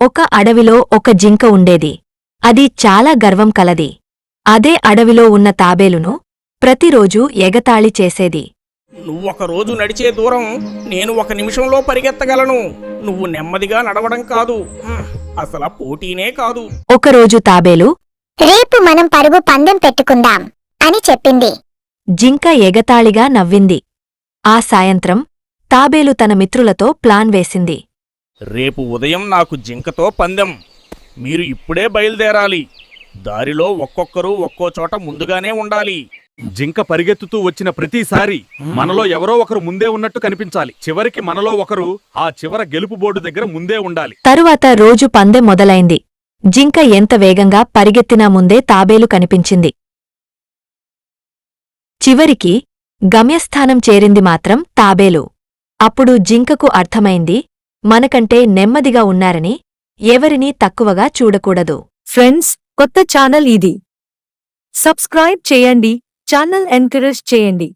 ఒక అడవిలో ఒక జింక ఉండేది. అది చాలా గర్వం కలది. అదే అడవిలో ఉన్న తాబేలును ప్రతిరోజూ ఎగతాళి చేసేది. నువ్వొక రోజు నడిచే దూరం నేను 1 నిమిషంలో పరిగెత్తగలను. నువ్వు నెమ్మదిగా నడవడం కాదు. అసల పోటీనే కాదు. ఒకరోజు తాబేలు, రేపు మనం పరుగు పందెం పెట్టుకుందాం అని చెప్పింది. జింక ఎగతాళిగా నవ్వింది. ఆ సాయంత్రం తాబేలు తన మిత్రులతో ప్లాన్ వేసింది. రేపు ఉదయం నాకు జింకతో పందెం. మీరు ఇప్పుడే బయలుదేరాలి. దారిలో ఒక్కొక్కరు ఒక్కో చోట ముందుగానే ఉండాలి. జింక పరిగెత్తుతూ వచ్చిన ప్రతిసారి మనలో ఎవరో ఒకరు ముందే ఉన్నట్టు కనిపించాలి. చివరికి మనలో ఒకరు ఆ చివర గెలుపు బోర్డు దగ్గర ముందే ఉండాలి. తరువాత రోజు పందెం మొదలైంది. జింక ఎంత వేగంగా పరిగెత్తినా ముందే తాబేలు కనిపించింది. చివరికి గమ్యస్థానం చేరింది మాత్రం తాబేలు. అప్పుడు జింకకు అర్థమైంది, మనకంటే నెమ్మదిగా ఉన్నారని ఎవరినీ తక్కువగా చూడకూడదు. ఫ్రెండ్స్, కొత్త ఛానల్ ఇది. సబ్స్క్రైబ్ చేయండి, ఛానల్ ఎంకరేజ్ చేయండి.